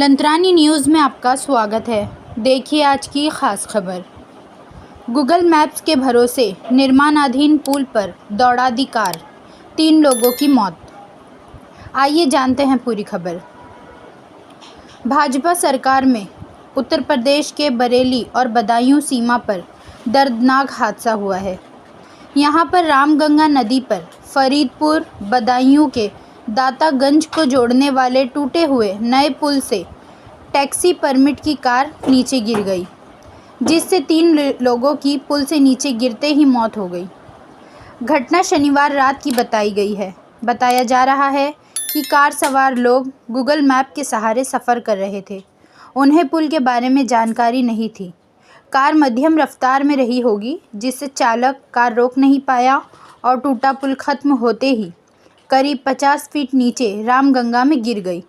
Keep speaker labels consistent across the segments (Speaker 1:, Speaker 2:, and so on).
Speaker 1: लंत्रानी news में आपका स्वागत है। देखिए आज की ख़ास खबर। गूगल मैप्स के भरोसे निर्माणाधीन पुल पर दौड़ा दी कार, 3 लोगों की मौत। आइए जानते हैं पूरी खबर। भाजपा सरकार में उत्तर प्रदेश के बरेली और बदायूं सीमा पर दर्दनाक हादसा हुआ है। यहां पर रामगंगा नदी पर फरीदपुर बदायूं के दातागंज को जोड़ने वाले टूटे हुए नए पुल से टैक्सी परमिट की कार नीचे गिर गई, जिससे 3 लोगों की पुल से नीचे गिरते ही मौत हो गई। घटना शनिवार रात की बताई गई है। बताया जा रहा है कि कार सवार लोग गूगल मैप के सहारे सफ़र कर रहे थे। उन्हें पुल के बारे में जानकारी नहीं थी। कार मध्यम रफ्तार में रही होगी, जिससे चालक कार रोक नहीं पाया और टूटा पुल खत्म होते ही करीब 50 फीट नीचे रामगंगा में गिर गई,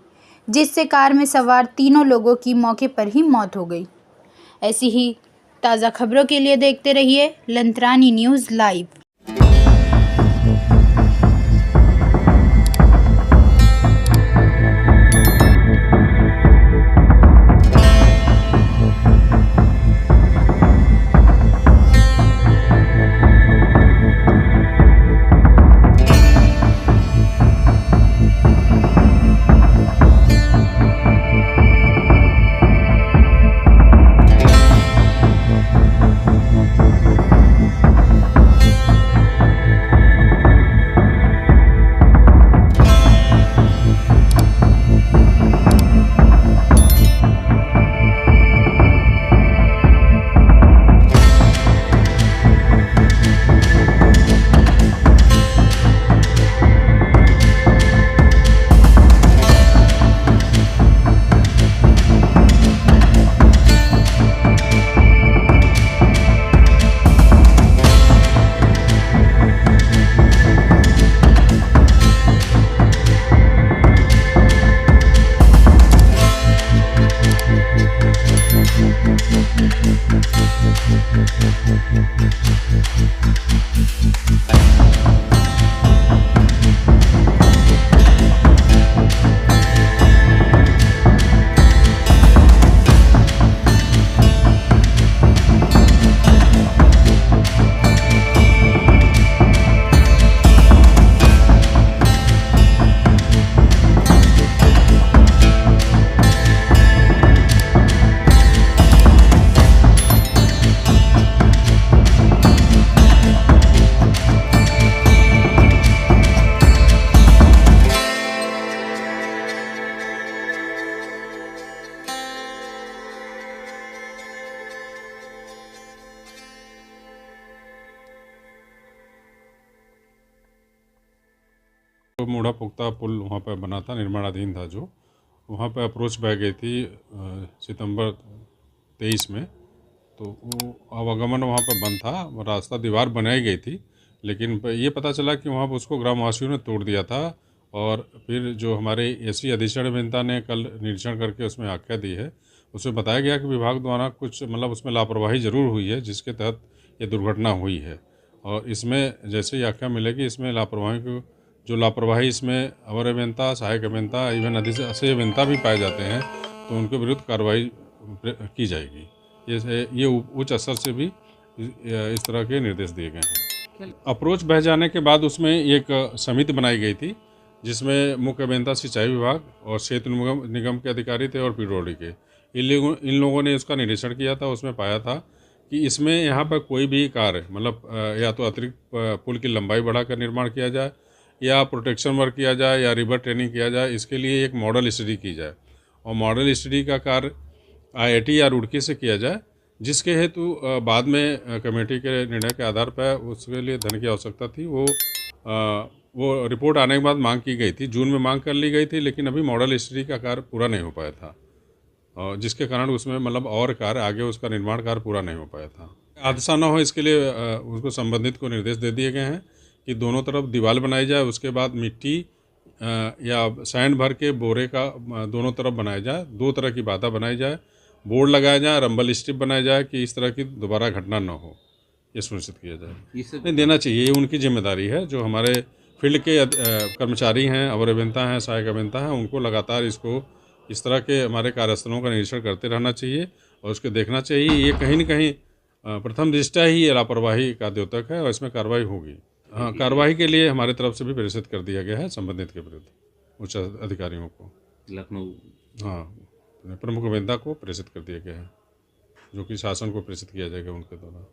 Speaker 1: जिससे कार में सवार तीनों लोगों की मौके पर ही मौत हो गई। ऐसी ही ताज़ा खबरों के लिए देखते रहिए लंत्रानी न्यूज़ लाइव।
Speaker 2: तो मूढ़ा पुख्ता पुल वहाँ पर बना था, निर्माणाधीन था, जो वहाँ पर अप्रोच बह गई थी सितंबर 23 में। तो वो आवागमन वहाँ पर बंद था, रास्ता दीवार बनाई गई थी, लेकिन ये पता चला कि वहाँ पर उसको ग्रामवासियों ने तोड़ दिया था। और फिर जो हमारे एसी अधीक्षण अभियंता ने कल निरीक्षण करके उसमें आख्या दी है, उसमें बताया गया कि विभाग द्वारा कुछ उसमें लापरवाही ज़रूर हुई है, जिसके तहत ये दुर्घटना हुई है। और इसमें जैसे ही आख्या मिलेगी, इसमें लापरवाही इसमें अवर अभियंता, सहायक अभियंता, इवन अधिशासी अभियंता भी पाए जाते हैं, तो उनके विरुद्ध कार्रवाई की जाएगी। ये उच्च स्तर से भी इस तरह के निर्देश दिए गए हैं। अप्रोच बह जाने के बाद उसमें एक समिति बनाई गई थी, जिसमें मुख्य अभियंता सिंचाई विभाग और सेतु निगम के अधिकारी थे और पीडब्ल्यूडी के। इन लोगों ने इसका निरीक्षण किया था। उसमें पाया था कि इसमें यहाँ पर कोई भी कार्य या तो अतिरिक्त पुल की लंबाई बढ़ाकर निर्माण किया जाए, या प्रोटेक्शन वर्क किया जाए, या रिवर ट्रेनिंग किया जाए। इसके लिए एक मॉडल स्टडी की जाए, और मॉडल स्टडी का कार्य IIT या रुड़की से किया जाए, जिसके हेतु बाद में कमेटी के निर्णय के आधार पर उसके लिए धन की आवश्यकता थी। वो रिपोर्ट आने के बाद मांग की गई थी, जून में मांग कर ली गई थी, लेकिन अभी मॉडल स्टडी का कार्य पूरा नहीं हो पाया था, जिसके कारण उसमें और कार्य आगे उसका निर्माण कार्य पूरा नहीं हो पाया था। हादसा न हो, इसके लिए उसको संबंधित को निर्देश दे दिए गए हैं कि दोनों तरफ दीवार बनाई जाए, उसके बाद मिट्टी या सैंड भर के बोरे का दोनों तरफ बनाया जाए, 2 तरह की बाधा बनाई जाए, बोर्ड लगाया जाए, रंबल स्ट्रिप बनाया जाए कि इस तरह की दोबारा घटना न हो, ये सुनिश्चित किया जाए। नहीं देना चाहिए, ये उनकी जिम्मेदारी है। जो हमारे फील्ड के कर्मचारी हैं, अवर अभियंता हैं, सहायक अभियंता हैं, उनको लगातार इसको इस तरह के हमारे कार्यस्थलों का निरीक्षण करते रहना चाहिए और उसके देखना चाहिए। ये कहीं न कहीं प्रथम दृष्टया ही ये लापरवाही का द्योतक है और इसमें कार्रवाई होगी। हाँ, कार्रवाई के लिए हमारी तरफ से भी प्रेषित कर दिया गया है संबंधित के विरुद्ध उच्च अधिकारियों को।
Speaker 3: लखनऊ
Speaker 2: हाँ, प्रमुख अभियंता को प्रेषित कर दिया गया है, जो कि शासन को प्रेषित किया जाएगा उनके द्वारा।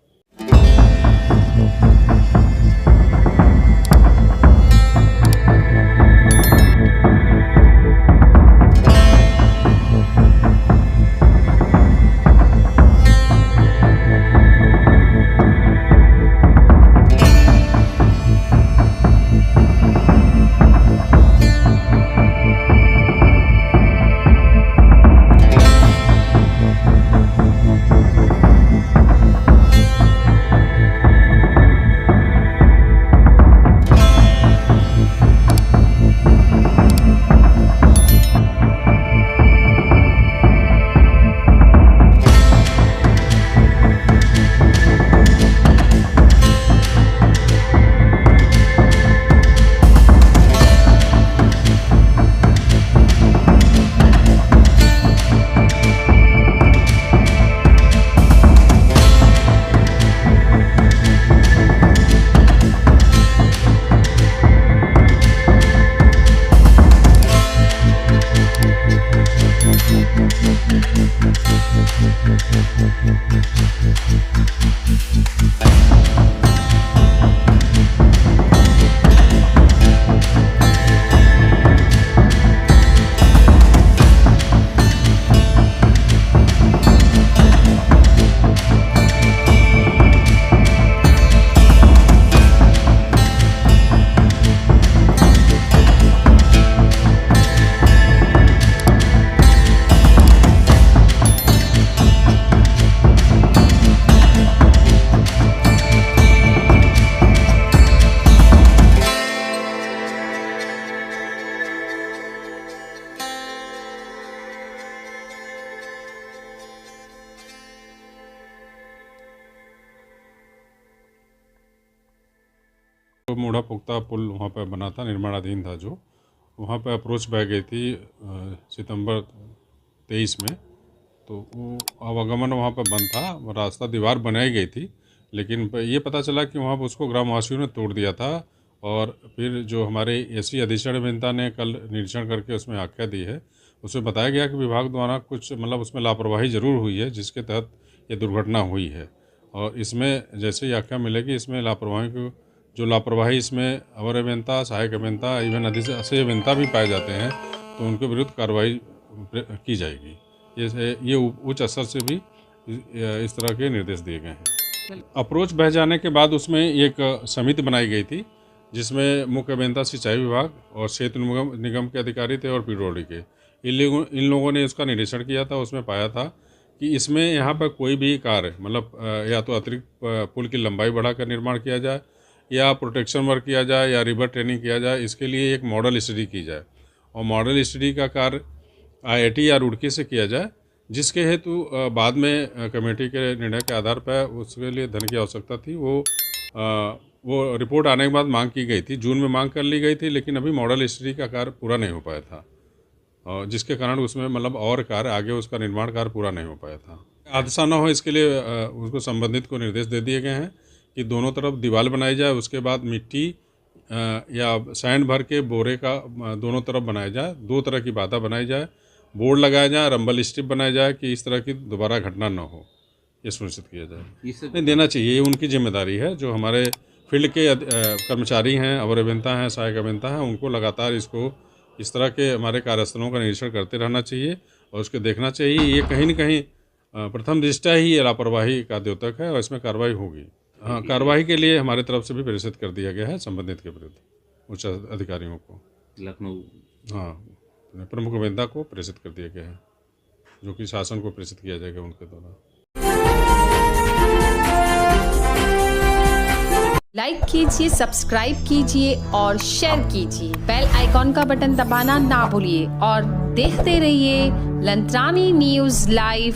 Speaker 2: तो मोड़ा पुख्ता पुल वहाँ पर बना था, निर्माणाधीन था, जो वहाँ पर अप्रोच बह गई थी सितंबर 23 में। तो वो आवागमन वहाँ पर बंद था, रास्ता दीवार बनाई गई थी, लेकिन ये पता चला कि वहाँ पर उसको ग्रामवासियों ने तोड़ दिया था। और फिर जो हमारे एसी अधीक्षण अभियंता ने कल निरीक्षण करके उसमें आख्या दी है, उसमें बताया गया कि विभाग द्वारा कुछ उसमें लापरवाही ज़रूर हुई है, जिसके तहत ये दुर्घटना हुई है। और इसमें जैसे ही आख्या मिलेगी, इसमें लापरवाही को जो लापरवाही इसमें अवर अभियंता, सहायक अभियंता, इवन अधिशासी अभियंता भी पाए जाते हैं, तो उनके विरुद्ध कार्रवाई की जाएगी। ये उच्च स्तर से भी इस तरह के निर्देश दिए गए हैं। अप्रोच बह जाने के बाद उसमें एक समिति बनाई गई थी, जिसमें मुख्य अभियंता सिंचाई विभाग और क्षेत्र निगम के अधिकारी थे और पीडब्ल्यूडी के। इन लोगों ने इसका निरीक्षण किया था। उसमें पाया था कि इसमें यहाँ पर कोई भी कार्य या तो अतिरिक्त पुल की लंबाई बढ़ाकर निर्माण किया जाए, या प्रोटेक्शन वर्क किया जाए, या रिवर ट्रेनिंग किया जाए। इसके लिए एक मॉडल स्टडी की जाए, और मॉडल स्टडी का कार्य IIT या रुड़की से किया जाए, जिसके हेतु बाद में कमेटी के निर्णय के आधार पर उसके लिए धन की आवश्यकता थी। वो रिपोर्ट आने के बाद मांग की गई थी, जून में मांग कर ली गई थी, लेकिन अभी मॉडल स्टडी का कार्य पूरा नहीं हो पाया था, और जिसके कारण उसमें और कार्य आगे उसका निर्माण कार्य पूरा नहीं हो पाया था। हादसा न हो इसके लिए उसको संबंधित को निर्देश दे दिए गए हैं कि दोनों तरफ दीवार बनाई जाए, उसके बाद मिट्टी या सैंड भर के बोरे का दोनों तरफ बनाया जाए, 2 तरह की बाधा बनाई जाए, बोर्ड लगाया जाए, रंबल स्ट्रिप बनाया जाए कि इस तरह की दोबारा घटना न हो, ये सुनिश्चित किया जाए। नहीं देना चाहिए, ये उनकी जिम्मेदारी है। जो हमारे फील्ड के कर्मचारी हैं, अवर अभियंता हैं, सहायक अभियंता हैं, उनको लगातार इस तरह के हमारे कार्यस्थलों का निरीक्षण करते रहना चाहिए और उसके देखना चाहिए। ये कहीं न कहीं प्रथम दृष्टया ही ये लापरवाही का द्योतक है और इसमें कार्रवाई होगी। हाँ, कार्रवाई के लिए हमारी तरफ से भी प्रेषित कर दिया गया है संबंधित के विरुद्ध उच्च अधिकारियों को।
Speaker 3: लखनऊ
Speaker 2: हाँ, प्रमुख अभियंता को प्रेषित कर दिया गया है, जो कि शासन को प्रेषित किया जाएगा उनके द्वारा।
Speaker 4: लाइक कीजिए, सब्सक्राइब कीजिए और शेयर कीजिए। बेल आइकॉन का बटन दबाना ना भूलिए और देखते रहिए लंत्रानी न्यूज़ लाइव